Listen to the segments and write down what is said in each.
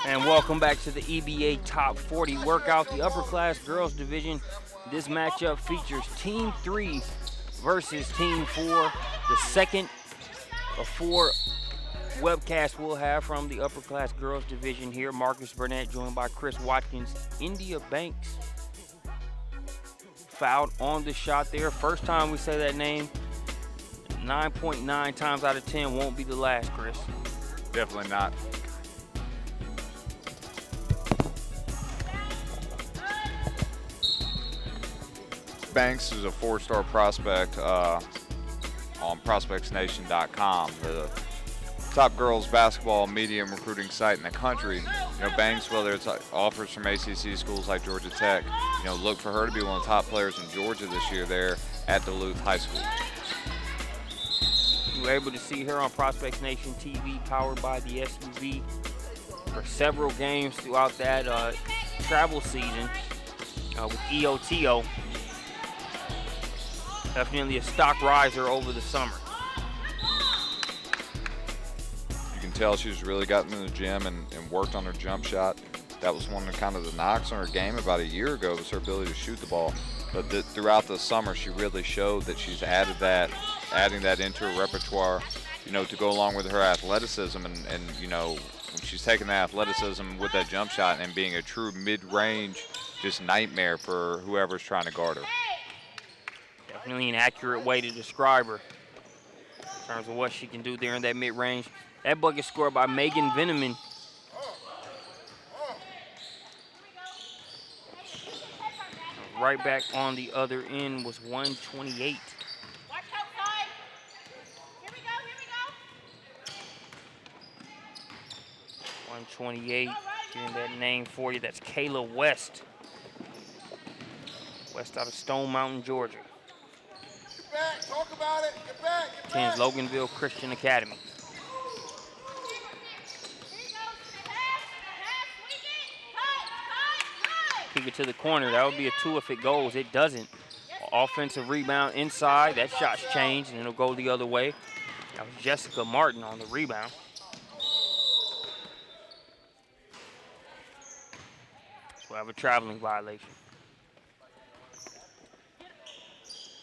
And welcome back to the EBA Top 40 workout, the upper class girls division. This matchup features Team 3 versus Team 4, the second of 4 webcasts we'll have from the upper class girls division here. Marcus Burnett joined by Chris Watkins. India Banks fouled on the shot there. First time we say that name, 9.9 times out of 10 won't be the last, Chris. Definitely not. Banks is a 4-star prospect on prospectsnation.com, the top girls basketball medium recruiting site in the country. You know, Banks, whether it's offers from ACC schools like Georgia Tech, you know, look for her to be one of the top players in Georgia this year there at Duluth High School. You were able to see her on Prospects Nation TV, powered by the SUV, for several games throughout that travel season with EOTO. Definitely a stock riser over the summer. You can tell she's really gotten in the gym and worked on her jump shot. That was one of kind of the knocks on her game about a year ago, was her ability to shoot the ball. But throughout the summer, she really showed that she's adding that into her repertoire, you know, to go along with her athleticism. And you know, when she's taking that athleticism with that jump shot and being a true mid-range just nightmare for whoever's trying to guard her. Definitely an accurate way to describe her in terms of what she can do there in that mid-range. That bucket scored by Megan Veneman. Right back on the other end was 128. Watch outside. Here we go. 128. Getting that name for you. That's Kayla West. West out of Stone Mountain, Georgia. Get back. Talk about it. Get back. Get Attends back. Loganville Christian Academy. Kick it to the corner. That would be a 2 if it goes. It doesn't. Offensive rebound inside. That shot's changed, and it'll go the other way. That was Jessica Martin on the rebound. So we have a traveling violation.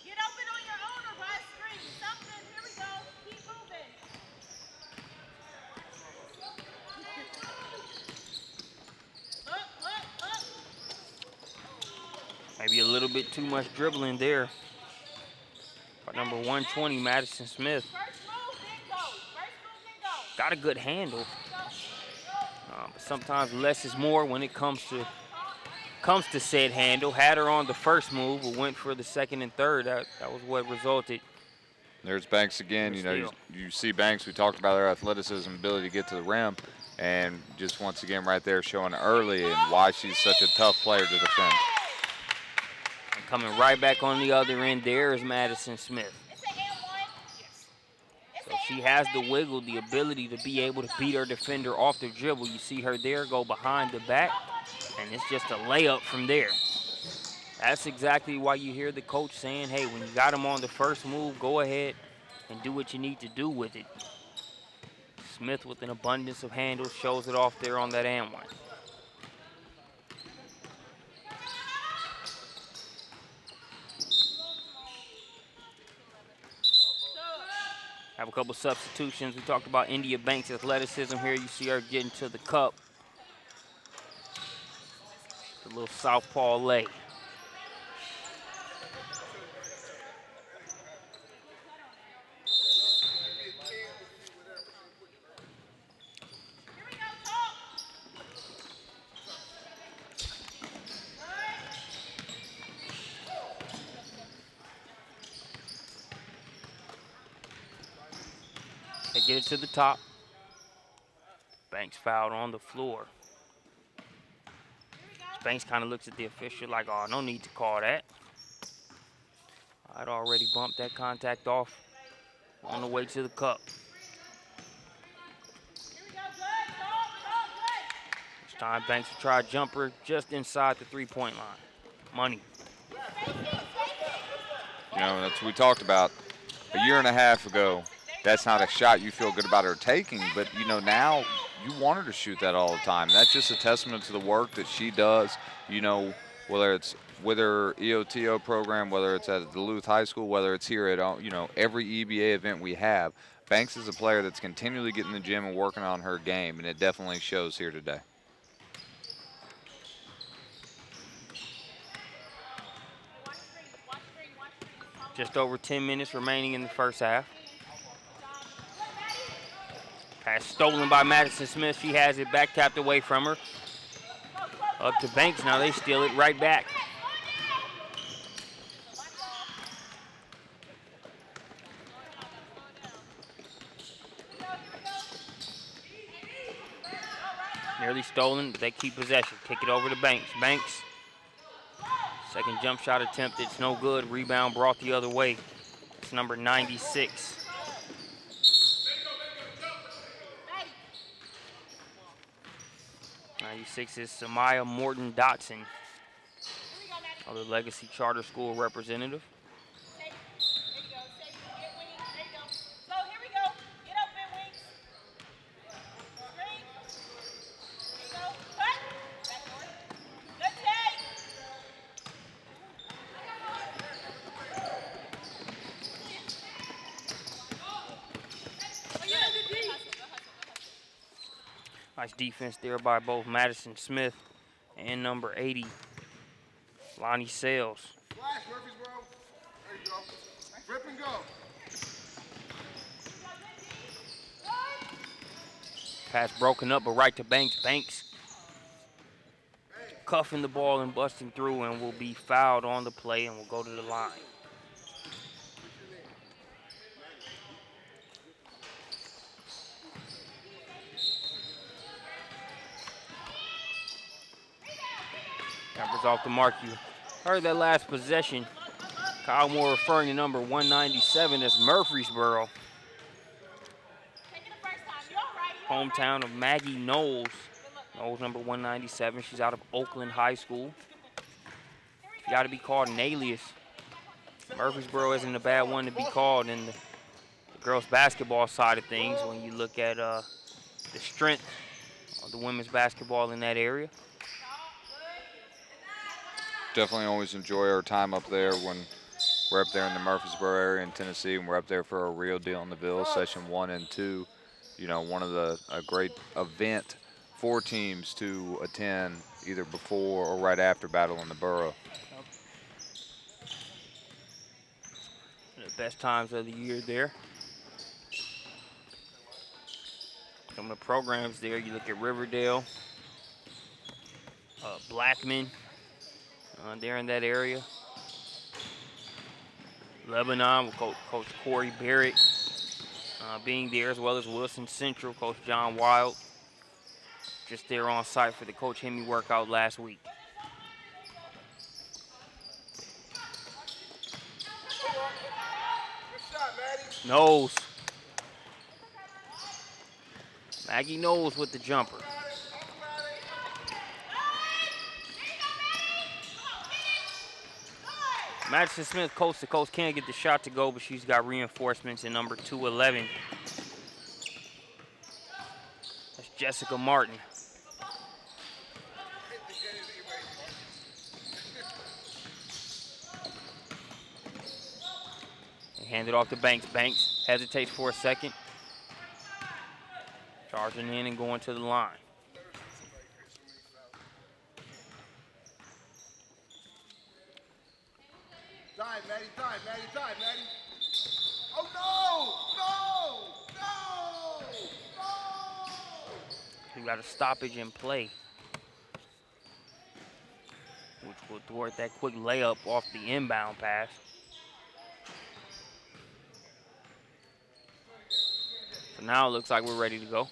Get open on your own or by a screen. Something. Here we go. Keep moving. Look. Maybe a little bit too much dribbling there. By number 120, Madison Smith. First move, then go. Got a good handle. But sometimes less is more when it comes to said handle. Had her on the first move, but went for the second and third. That was what resulted. There's Banks again. You know, you see Banks. We talked about her athleticism, ability to get to the rim, and just once again right there showing early and why she's such a tough player to defend. And coming right back on the other end, there is Madison Smith. So she has the wiggle, the ability to be able to beat her defender off the dribble. You see her there go behind the back, and it's just a layup from there. That's exactly why you hear the coach saying, hey, when you got him on the first move, go ahead and do what you need to do with it. Smith, with an abundance of handles, shows it off there on that and one. Have a couple substitutions. We talked about India Banks' athleticism here. You see her getting to the cup. The little southpaw lay. They get it to the top. Banks fouled on the floor. Banks kind of looks at the official like, oh, no need to call that. I'd already bumped that contact off on the way to the cup. This time Banks will try a jumper just inside the three-point line. Money. You know, that's what we talked about a year and a half ago. that's not a shot you feel good about her taking. But, now you want her to shoot that all the time. That's just a testament to the work that she does, whether it's with her EOTO program, whether it's at Duluth High School, whether it's here at, every EBA event we have. Banks is a player that's continually getting in the gym and working on her game, and it definitely shows here today. Just over 10 minutes remaining in the first half. Pass stolen by Madison Smith. She has it back, tapped away from her. Up to Banks now. They steal it right back. Nearly stolen, but they keep possession. Kick it over to Banks. Banks. Second jump shot attempt. It's no good. Rebound brought the other way. It's number 96. 96 is Samaya Morton Dotson, other Legacy Charter School representative. Nice defense there by both Madison Smith and number 80, Lonnie Sales. Flash, Murfreesboro. There you go. Rip and go. Pass broken up, but right to Banks. Banks cuffing the ball and busting through, and will be fouled on the play and will go to the line. Numbers off the mark. You heard that last possession. Kyle Moore referring to number 197 as Murfreesboro. Hometown of Maggie Knowles. Knowles number 197. She's out of Oakland High School. You got to be called an alias. Murfreesboro isn't a bad one to be called in the girls basketball side of things when you look at the strength of the women's basketball in that area. Definitely always enjoy our time up there when we're up there in the Murfreesboro area in Tennessee, and we're up there for a real deal in the Ville, session 1 and 2. One of a great event for teams to attend either before or right after Battle in the Borough. The best times of the year there. Some of the programs there, you look at Riverdale, Blackman, there in that area. Lebanon with Coach Corey Barrett being there, as well as Wilson Central, Coach John Wild, just there on site for the Coach Hemi workout last week. Knowles. Maggie Knowles with the jumper. Madison Smith, coast to coast, can't get the shot to go, but she's got reinforcements in number 211. That's Jessica Martin. They hand it off to Banks. Banks hesitates for a second. Charging in and going to the line. Time, Maddie, time, Maddie. Oh, no! We got a stoppage in play, which will thwart that quick layup off the inbound pass. So now it looks like we're ready to go.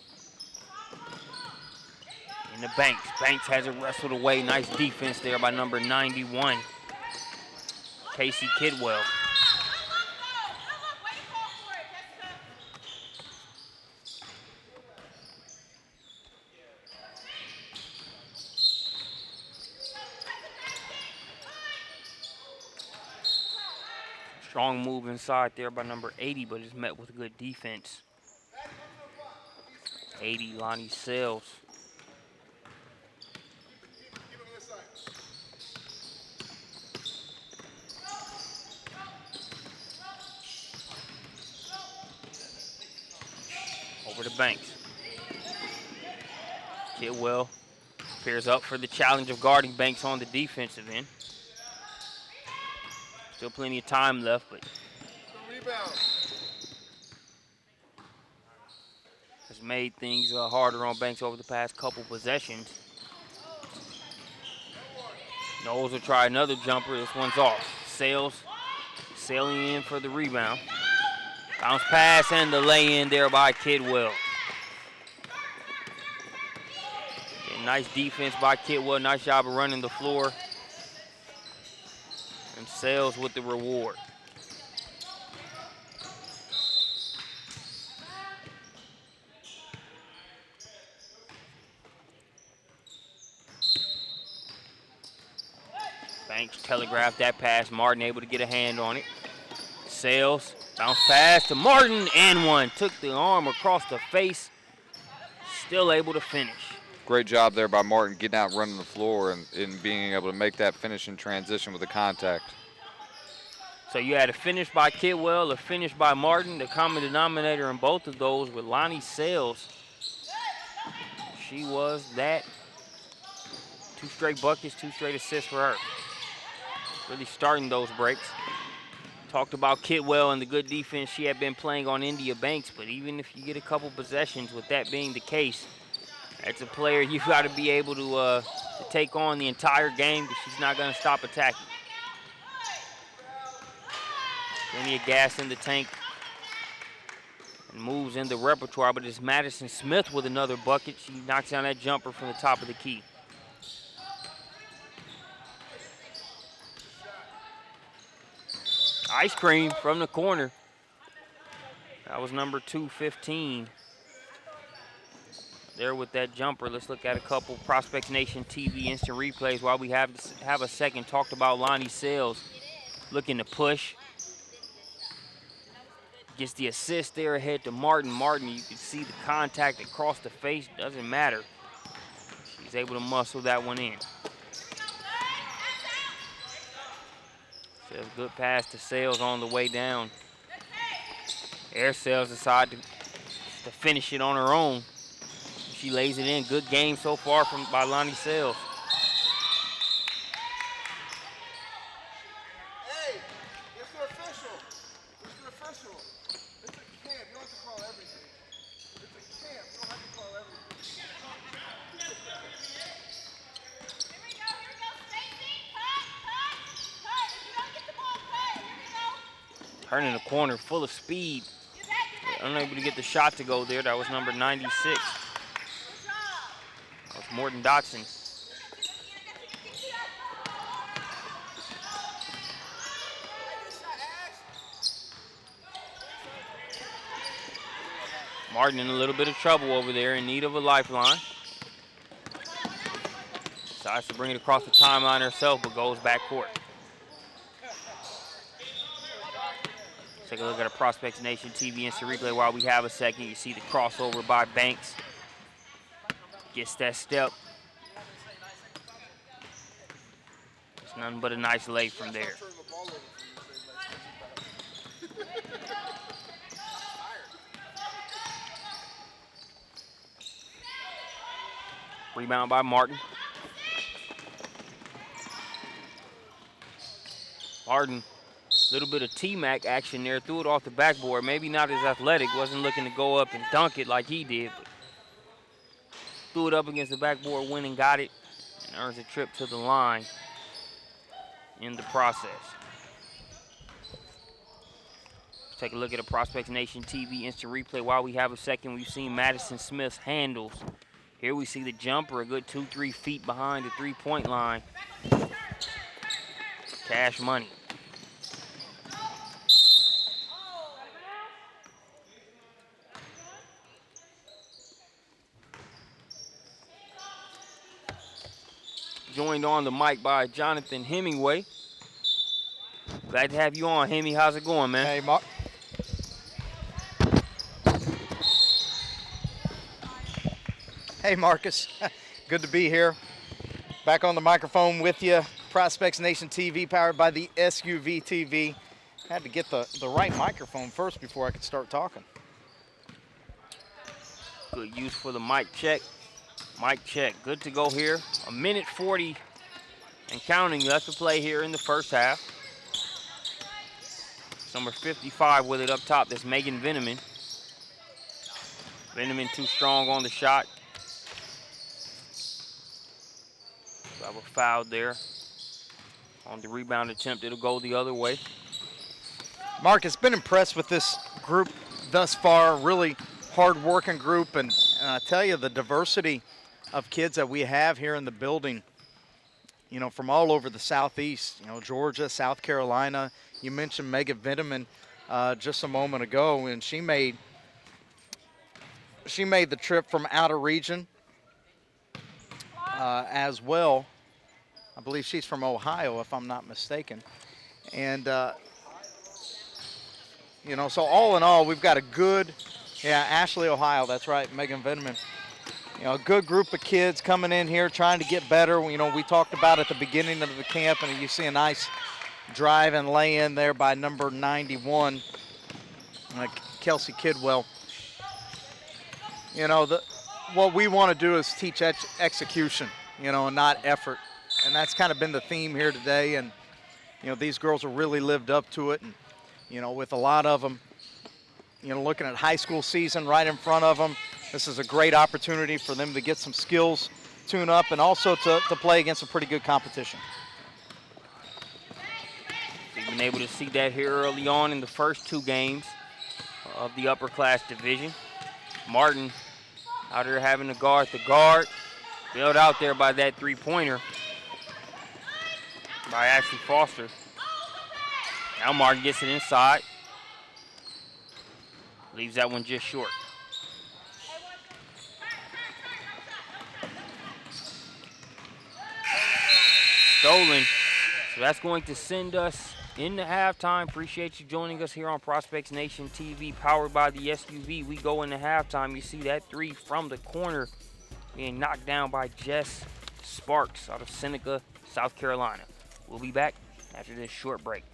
In the Banks. Banks has it wrestled away. Nice defense there by number 91. Casey Kidwell. Strong move inside there by number 80, but it's met with good defense. 80, Lonnie Sales. Over to Banks. Kidwell appears up for the challenge of guarding Banks on the defensive end. Still plenty of time left, but has made things harder on Banks over the past couple possessions. Knowles will try another jumper. This one's off. Sales sailing in for the rebound. Bounce pass and the lay-in there by Kidwell. Okay, nice defense by Kidwell. Nice job of running the floor. And Sales with the reward. Banks telegraphed that pass. Martin able to get a hand on it. Sales, bounce pass to Martin, and one. Took the arm across the face. Still able to finish. Great job there by Martin getting out, running the floor, and being able to make that finish in transition with the contact. So you had a finish by Kidwell, a finish by Martin. The common denominator in both of those with Lonnie Sales. She was that. 2 straight buckets, 2 straight assists for her. Really starting those breaks. Talked about Kidwell and the good defense she had been playing on India Banks, but even if you get a couple possessions, with that being the case, that's a player you've got to be able to take on the entire game, because she's not going to stop attacking. Plenty of gas in the tank and moves in the repertoire, but it's Madison Smith with another bucket. She knocks down that jumper from the top of the key. Ice cream from the corner. That was number 215. There with that jumper. Let's look at a couple Prospects Nation TV instant replays while we have a second. Talked about Lonnie Sales looking to push. Gets the assist there ahead to Martin. Martin, you can see the contact across the face. Doesn't matter. She's able to muscle that one in. Good pass to Sales on the way down. Air Sales decide to finish it on her own. She lays it in. Good game so far by Lonnie Sales. Hey, Mr. Official. Mr. Official. It's a camp. You don't have to call everything. It's a camp. You don't have to call everything. Here we go, spacing, cut. If you don't get the ball, cut. Here we go. Turning the corner, full of speed. Unable to get the shot to go there. That was number 96. That was Morton Dotson. Martin in a little bit of trouble over there, in need of a lifeline. Decides to bring it across the timeline herself, but goes back court. Take a look at a Prospects Nation TV instant replay while we have a second. You see the crossover by Banks. Gets that step. It's nothing but a nice lay from there. Rebound by Martin. Martin. Little bit of T-Mac action there, threw it off the backboard. Maybe not as athletic, wasn't looking to go up and dunk it like he did, but threw it up against the backboard, went and got it, and earns a trip to the line in the process. Let's take a look at a Prospects Nation TV instant replay while we have a second. We've seen Madison Smith's handles. Here we see the jumper, a good 2-3 feet behind the three-point line. Cash money. Joined on the mic by Jonathan Hemingway. Glad to have you on, Hemi. How's it going, man? Hey, Mark. Hey, Marcus. Good to be here. Back on the microphone with you. Prospects Nation TV, powered by the SUV TV. Had to get the right microphone first before I could start talking. Good use for the mic check. Mic check. Good to go here. 1:40 and counting left to play here in the first half. Number 55 with it up top. That's Megan Veneman. Veneman too strong on the shot. We have a foul there. On the rebound attempt, it'll go the other way. Marcus, been impressed with this group thus far. Really hard-working group, and I tell you, the diversity of kids that we have here in the building, you know, from all over the Southeast, you know, Georgia, South Carolina. You mentioned Megan Veneman just a moment ago, and she made the trip from out of region as well. I believe she's from Ohio, if I'm not mistaken. And, you know, so all in all, we've got a good, Ashley, Ohio, that's right, Megan Veneman. You know, a good group of kids coming in here trying to get better. You know, we talked about at the beginning of the camp, and you see a nice drive and lay in there by number 91, Kelsey Kidwell. You know, what we want to do is teach execution, you know, and not effort. And that's kind of been the theme here today. And, you know, these girls have really lived up to it. And, you know, with a lot of them, you know, looking at high school season right in front of them, this is a great opportunity for them to get some skills, tune up, and also to play against a pretty good competition. We've been able to see that here early on in the first two games of the upper class division. Martin out here having to guard the guard. Bailed out there by that three-pointer by Ashley Foster. Now Martin gets it inside. Leaves that one just short. Stolen. So that's going to send us into halftime. Appreciate you joining us here on Prospects Nation TV, powered by the SUV. We go into halftime. You see that three from the corner being knocked down by Jess Sparks out of Seneca, South Carolina. We'll be back after this short break.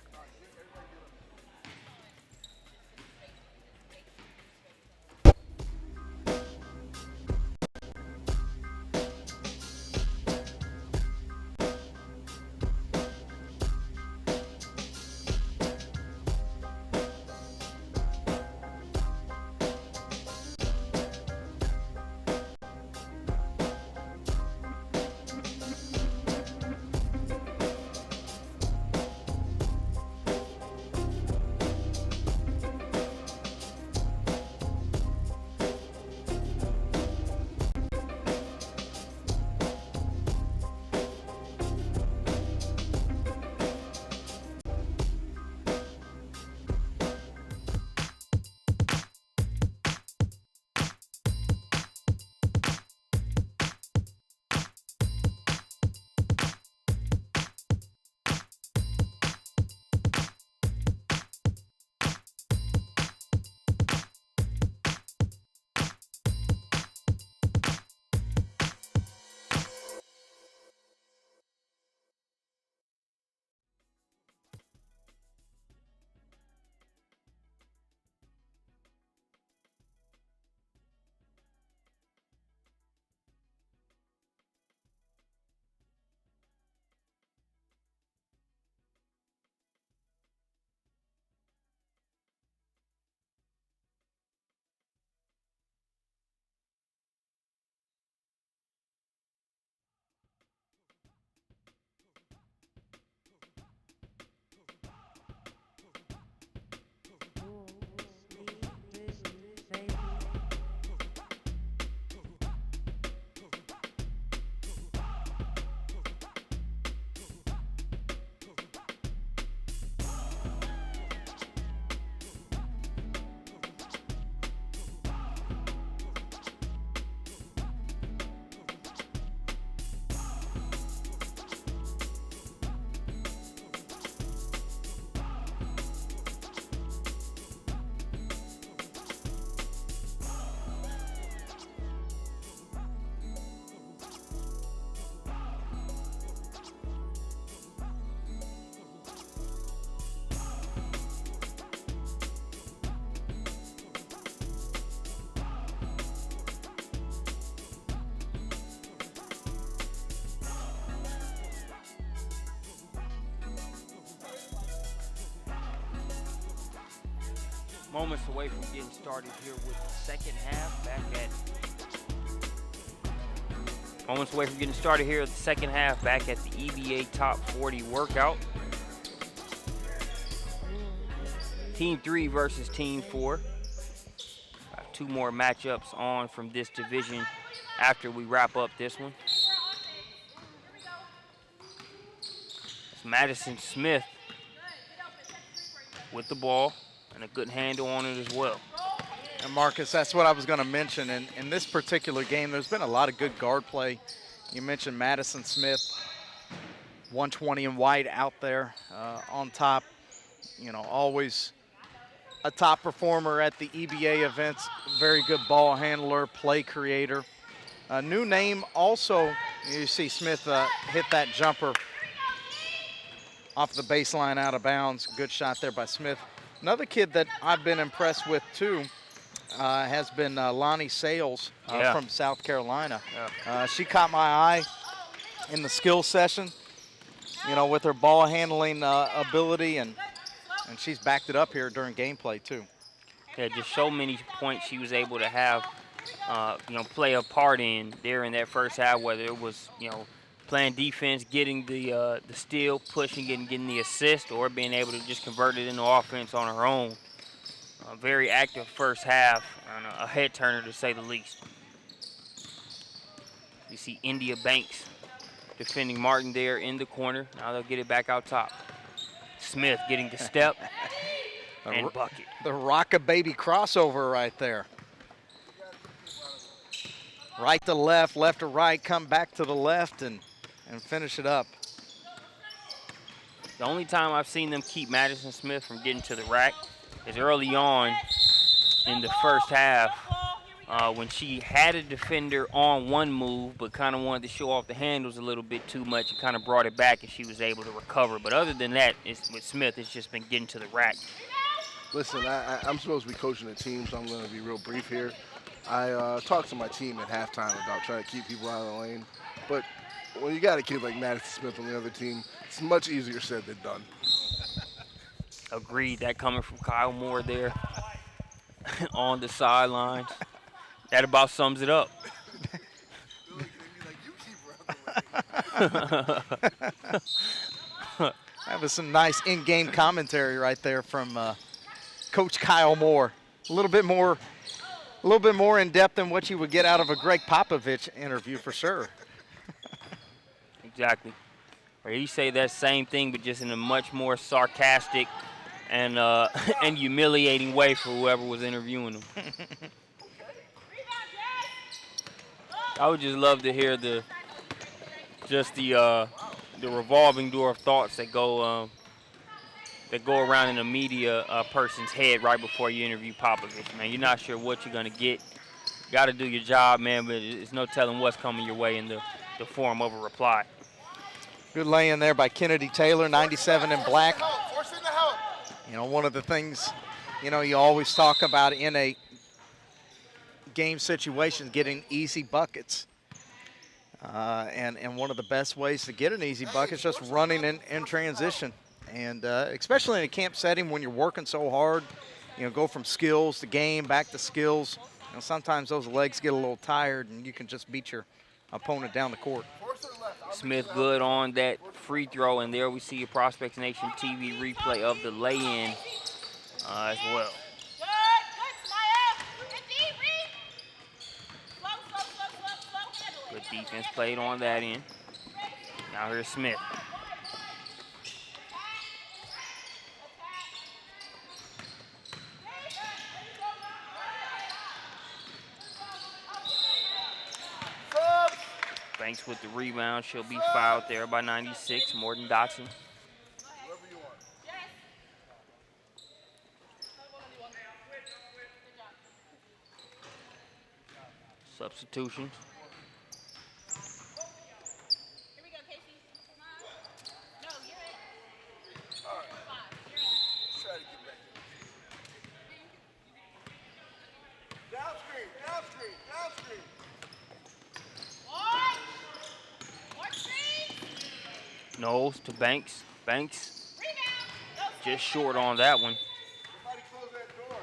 Moments away from getting started here with the second half. Moments away from getting started here at the second half. Back at the EBA Top 40 workout. Team 3 versus Team 4. Two more matchups on from this division after we wrap up this one. It's Madison Smith with the ball and a good handle on it as well. And Marcus, that's what I was going to mention. In this particular game, there's been a lot of good guard play. You mentioned Madison Smith, 120 in white out there on top. You know, always a top performer at the EBA events. Very good ball handler, play creator. A new name also, you see Smith hit that jumper off the baseline out of bounds. Good shot there by Smith. Another kid that I've been impressed with too has been Lonnie Sales from South Carolina. Yeah. She caught my eye in the skill session, you know, with her ball handling ability, and she's backed it up here during gameplay too. Yeah, just so many points she was able to have, you know, play a part in there in that first half, whether it was, you know, playing defense, getting the steal, pushing it, and getting the assist, or being able to just convert it into offense on her own. A very active first half, and a head turner to say the least. You see India Banks defending Martin there in the corner. Now they'll get it back out top. Smith getting the step and bucket. The rock-a-baby crossover right there. Right to left, left to right, come back to the left and finish it up. The only time I've seen them keep Madison Smith from getting to the rack is early on in the first half when she had a defender on one move but kind of wanted to show off the handles a little bit too much and kind of brought it back, and she was able to recover. But other than that, with Smith, it's just been getting to the rack. Listen, I'm supposed to be coaching a team, so I'm going to be real brief here. I talked to my team at halftime about trying to keep people out of the lane, but when you got a kid like Madison Smith on the other team, it's much easier said than done. Agreed. That coming from Kyle Moore there on the sidelines. That about sums it up. That was some nice in-game commentary right there from Coach Kyle Moore. A little bit more in depth than what you would get out of a Greg Popovich interview for sure. Exactly. Or he say that same thing, but just in a much more sarcastic and and humiliating way for whoever was interviewing him. I would just love to hear the revolving door of thoughts that go around in a media person's head right before you interview Popovich. Man, you're not sure what you're gonna get. You got to do your job, man, but it's no telling what's coming your way in the form of a reply. Good lay-in there by Kennedy Taylor, 97 in black. You know, one of the things, you know, you always talk about in a game situation, getting easy buckets. And one of the best ways to get an easy bucket is just running in transition. And especially in a camp setting when you're working so hard, you know, go from skills to game, back to skills. You know, sometimes those legs get a little tired and you can just beat your opponent down the court. Smith good on that free throw, and there we see a Prospects Nation TV replay of the lay-in as well. Good defense played on that end. Now here's Smith. Banks with the rebound. She'll be fouled there by 96, Morton Dotson. Substitutions. Here we go, Casey. No, you're it. All right. Try to get back in. Down screen, down screen, down screen. Knowles to Banks. Banks just short on that one. Somebody close that door.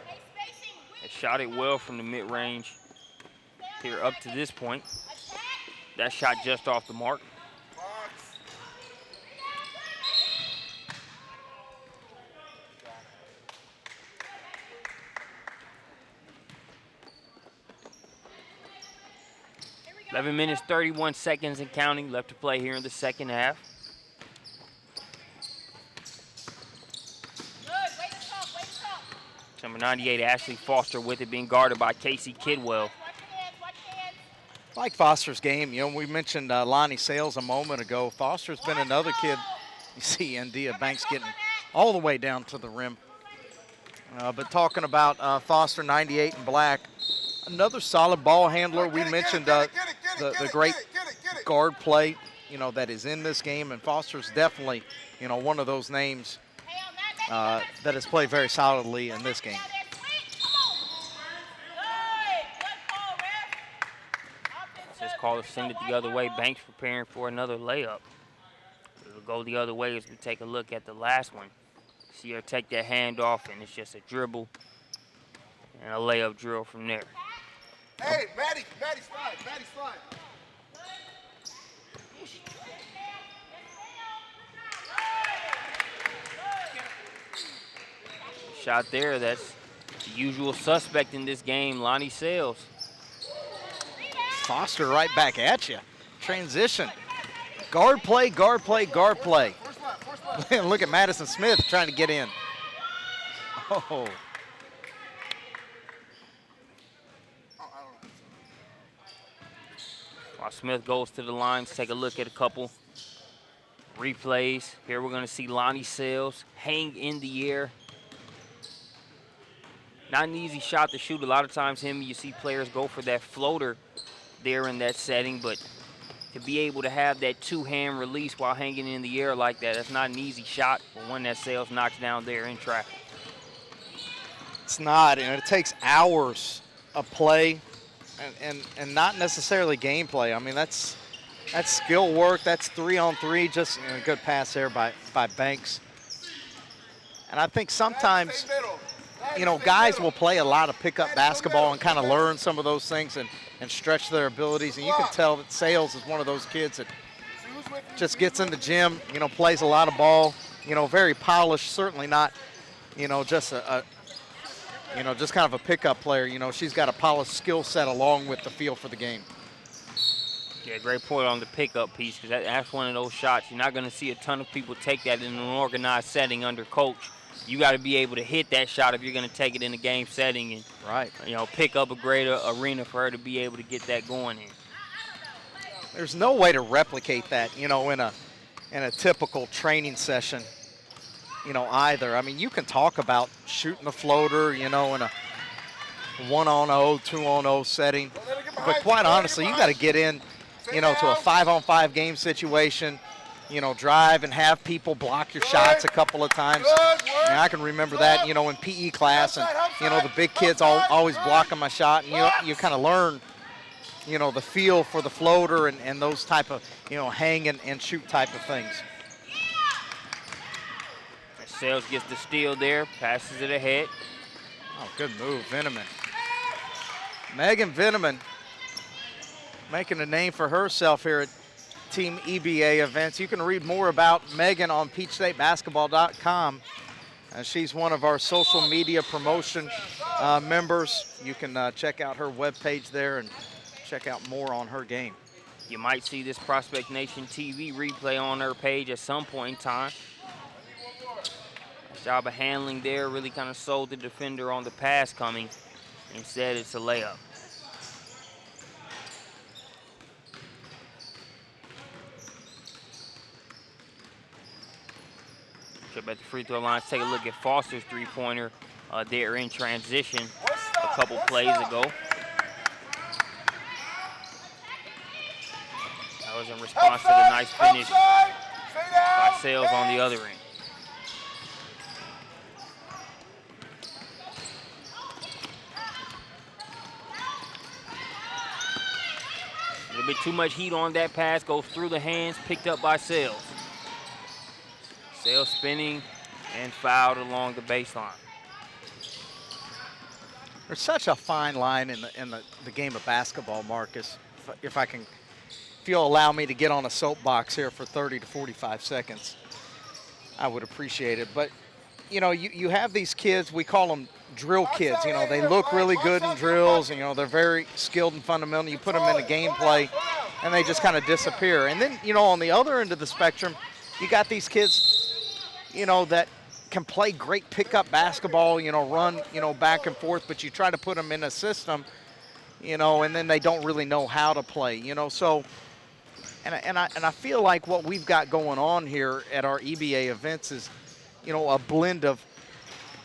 shot it well from the mid-range here up to this point. That shot just off the mark. Box. 11 minutes, 31 seconds and counting left to play here in the second half. Good. Way to talk. Way to talk. Number 98, Ashley Foster, with it, being guarded by Casey Kidwell. Watch your hands. Watch your hands. Like Foster's game, you know, we mentioned Lonnie Sales a moment ago. Foster's been another kid. You see India Banks getting all the way down to the rim. But talking about Foster, 98 in black, another solid ball handler. We mentioned the great guard play, you know, that is in this game, and Foster's definitely, you know, one of those names Hey, on that. that has played very solidly in this game. Good. Good call, ref. Just call to send it the other way. Banks preparing for another layup. It'll go the other way as we take a look at the last one. See her take that hand off, and it's just a dribble and a layup drill from there. Hey, Maddie slide, Maddie slide. Shot there, that's the usual suspect in this game, Lonnie Sales. Foster right back at you. Transition. Guard play, guard play, guard play. Look at Madison Smith trying to get in. Oh. While Smith goes to the line, let's take a look at a couple replays. Here we're going to see Lonnie Sales hang in the air. Not an easy shot to shoot. A lot of times you see players go for that floater there in that setting, but to be able to have that two-hand release while hanging in the air like that, that's not an easy shot, but one that Sales knocks down there in traffic. It's not, and it takes hours of play and not necessarily gameplay. I mean, that's skill work. That's 3-on-3. Just a good pass there by Banks. And I think sometimes, you know, guys will play a lot of pickup basketball and kind of learn some of those things and stretch their abilities. And you can tell that Sales is one of those kids that just gets in the gym, you know, plays a lot of ball, you know, very polished, certainly not, you know, just you know, just kind of a pickup player. You know, she's got a polished skill set along with the feel for the game. Yeah, great point on the pickup piece, because that's one of those shots. You're not going to see a ton of people take that in an organized setting under coach. You got to be able to hit that shot if you're going to take it in a game setting and, right, you know, pick up a greater arena for her to be able to get that going in. There's no way to replicate that, you know, in a typical training session, you know, either. I mean, you can talk about shooting the floater, you know, in a 1-on-0, 2-on-0 setting, but quite honestly, you got to get in, you know, to a 5-on-5 game situation, you know, drive and have people block your shots a couple of times. And I can remember that, you know, in PE class, and, you know, the big kids always blocking my shot, and you kind of learn, you know, the feel for the floater and those type of, you know, hang and shoot type of things. Sales gets the steal there, passes it ahead. Oh, good move, Veneman. Megan Veneman making a name for herself here at Team EBA events. You can read more about Megan on peachstatebasketball.com. She's one of our social media promotion members. You can check out her webpage there and check out more on her game. You might see this Prospect Nation TV replay on her page at some point in time. Nice job of handling there, really kind of sold the defender on the pass coming. Instead, it's a layup. Trip at the free throw line. Let's take a look at Foster's three-pointer there in transition a couple plays ago. That was in response to the nice finish by Sales on the other end. A little bit too much heat on that pass, goes through the hands, picked up by Sales. Sales spinning and fouled along the baseline. There's such a fine line in the game of basketball, Marcus. If you'll allow me to get on a soapbox here for 30 to 45 seconds, I would appreciate it. But, you know, you have these kids, we call them drill kids. You know, they look really good in drills, and, you know, they're very skilled and fundamental. You put them in the gameplay, and they just kind of disappear. And then, you know, on the other end of the spectrum, you got these kids, you know, that can play great pickup basketball, you know, run, you know, back and forth, but you try to put them in a system, you know, and then they don't really know how to play, you know. So, and I feel like what we've got going on here at our EBA events is, you know, a blend of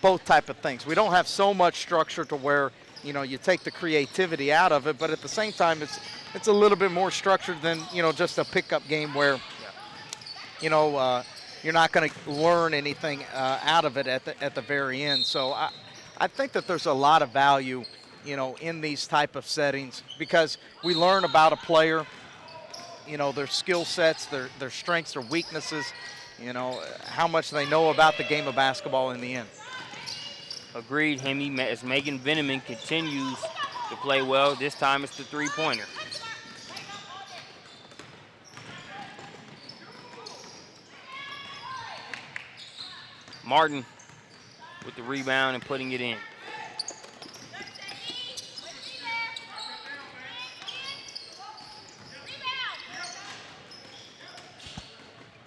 both type of things. We don't have so much structure to where, you know, you take the creativity out of it, but at the same time, it's a little bit more structured than, you know, just a pickup game where, you know, you're not going to learn anything out of it at the very end. So I think that there's a lot of value, you know, in these type of settings, because we learn about a player, you know, their skill sets, their strengths, their weaknesses, you know, how much they know about the game of basketball in the end. Agreed, Hemi. As Megan Veneman continues to play well, this time it's the three-pointer. Martin with the rebound and putting it in.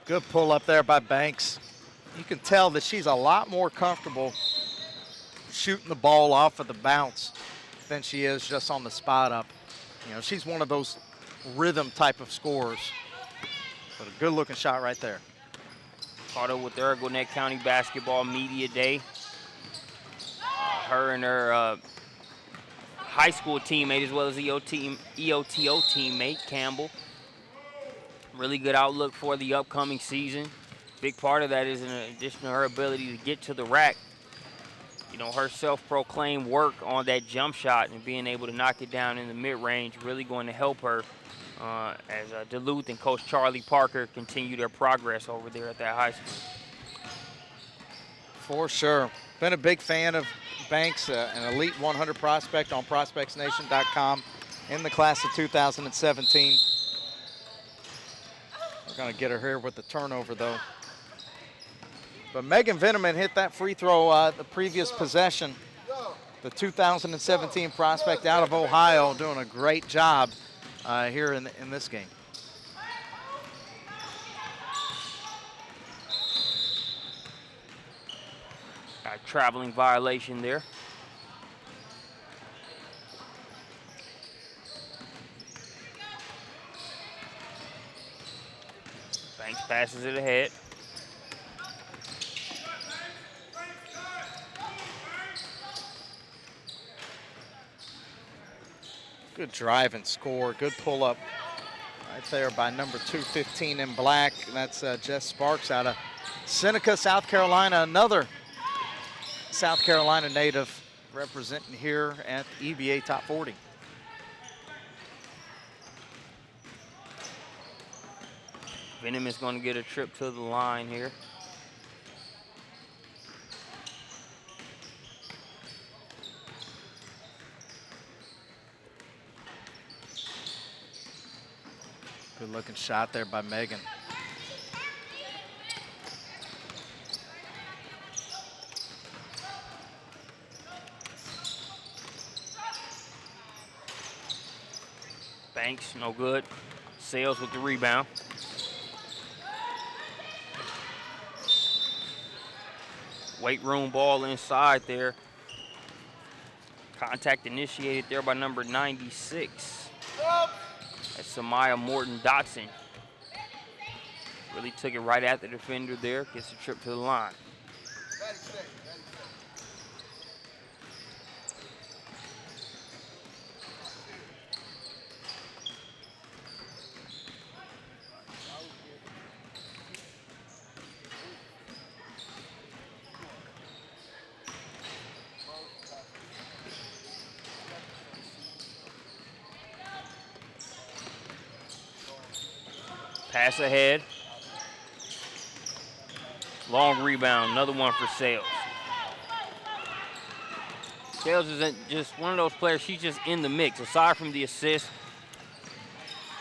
Good pull up there by Banks. You can tell that she's a lot more comfortable shooting the ball off of the bounce than she is just on the spot up. You know, she's one of those rhythm type of scorers. But a good looking shot right there. Caught up with her Gwinnett County Basketball Media Day. Her and her high school teammate, as well as EOTO teammate, Campbell. Really good outlook for the upcoming season. Big part of that is, in addition to her ability to get to the rack, you know, her self-proclaimed work on that jump shot and being able to knock it down in the mid-range, really going to help her as Duluth and Coach Charlie Parker continue their progress over there at that high school. For sure. Been a big fan of Banks, an elite 100 prospect on prospectsnation.com in the class of 2017. We're going to get her here with the turnover, though. But Megan Veneman hit that free throw the previous possession. The 2017 prospect out of Ohio, doing a great job here in this game. Got a traveling violation there. Banks passes it ahead. Good drive and score. Good pull up right there by number 215 in black. That's Jess Sparks out of Seneca, South Carolina. Another South Carolina native representing here at the EBA Top 40. Venom is going to get a trip to the line here. Good looking shot there by Megan. Banks, no good. Sales with the rebound. Weight room ball inside there. Contact initiated there by number 96. That's Samaya Morton-Dotson. Really took it right at the defender there. Gets a trip to the line. Pass ahead. Long rebound, another one for Sales. Sales isn't just one of those players, she's just in the mix. Aside from the assist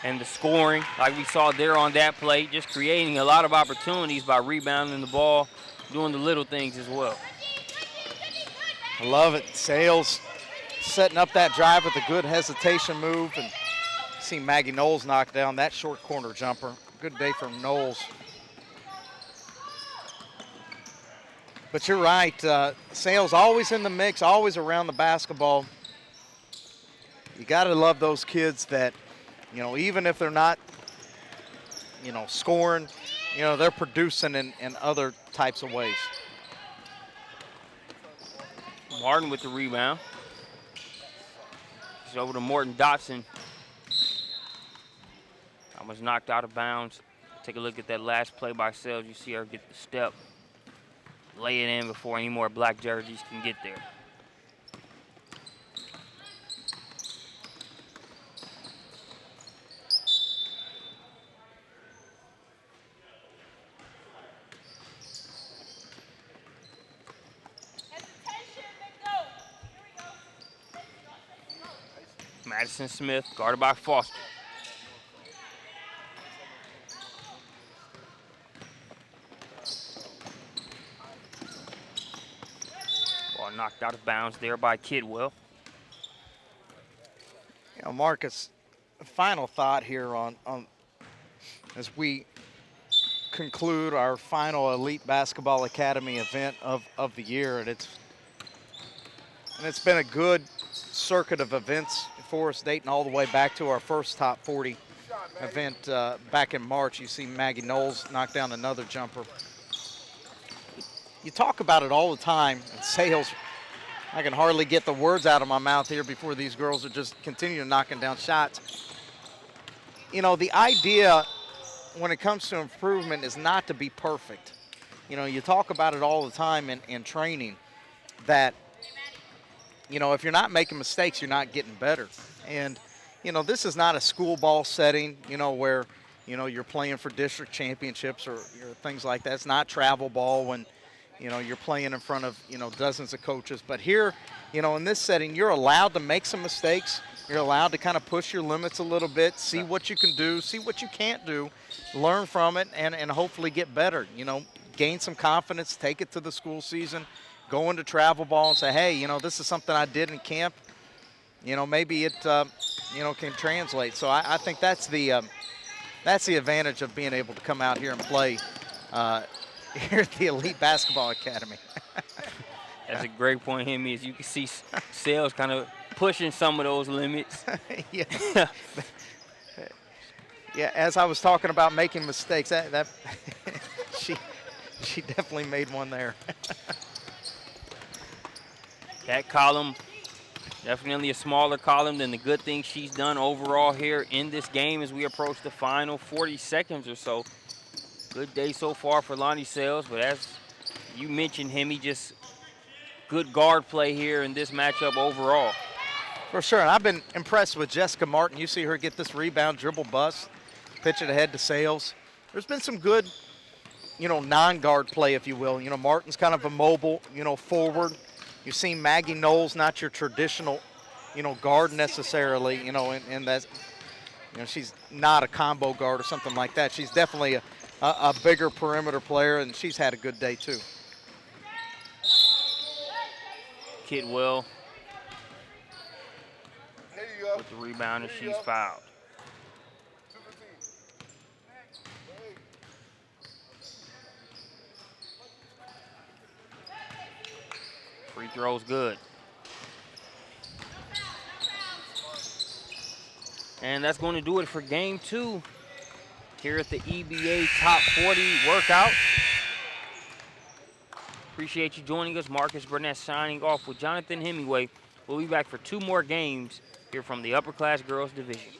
and the scoring, like we saw there on that play, just creating a lot of opportunities by rebounding the ball, doing the little things as well. I love it. Sales setting up that drive with a good hesitation move, and see Maggie Knowles knock down that short corner jumper. Good day from Knowles. But you're right, Sales always in the mix, always around the basketball. You got to love those kids that, you know, even if they're not, you know, scoring, you know, they're producing in other types of ways. Martin with the rebound. It's over to Morton Dotson. I was knocked out of bounds. Take a look at that last play by Sales. You see her get the step, lay it in before any more black jerseys can get there. Madison Smith, guarded by Foster. Ball knocked out of bounds there by Kidwell. You know, Marcus, final thought here on as we conclude our final Elite Basketball Academy event of the year, and it's been a good circuit of events for us, dating all the way back to our first top 40 event back in March. You see Maggie Knowles knock down another jumper. You talk about it all the time, and Sales, I can hardly get the words out of my mouth here before these girls are just continuing knocking down shots. You know, the idea when it comes to improvement is not to be perfect. You know, you talk about it all the time in training that, you know, if you're not making mistakes, you're not getting better. And, you know, this is not a school ball setting, you know, where, you know, you're playing for district championships or things like that. It's not travel ball when, you know, you're playing in front of, you know, dozens of coaches. But here, you know, in this setting, you're allowed to make some mistakes. You're allowed to kind of push your limits a little bit, see what you can do, see what you can't do, learn from it, and hopefully get better. You know, gain some confidence, take it to the school season, go into travel ball and say, hey, you know, this is something I did in camp. You know, maybe it, you know, can translate. So I think that's the advantage of being able to come out here and play here at the Elite Basketball Academy. That's a great point, Hemi, as you can see Sales kind of pushing some of those limits. Yeah. Yeah, as I was talking about making mistakes, that she definitely made one there. That column, definitely a smaller column than the good things she's done overall here in this game as we approach the final 40 seconds or so. Good day so far for Lonnie Sales, but as you mentioned, Hemi, just good guard play here in this matchup overall. For sure, and I've been impressed with Jessica Martin. You see her get this rebound, dribble bust, pitch it ahead to Sales. There's been some good, you know, non-guard play, if you will. You know, Martin's kind of a mobile, you know, forward. You've seen Maggie Knowles, not your traditional, you know, guard necessarily, you know, and that, you know, she's not a combo guard or something like that. She's definitely a bigger perimeter player, and she's had a good day too. Kidwell with the rebound, and she's fouled. Free throw's good. And that's going to do it for game 2 here at the EBA Top 40 workout. Appreciate you joining us. Marcus Burnett signing off with Jonathan Hemingway. We'll be back for 2 more games here from the Upper Class Girls Division.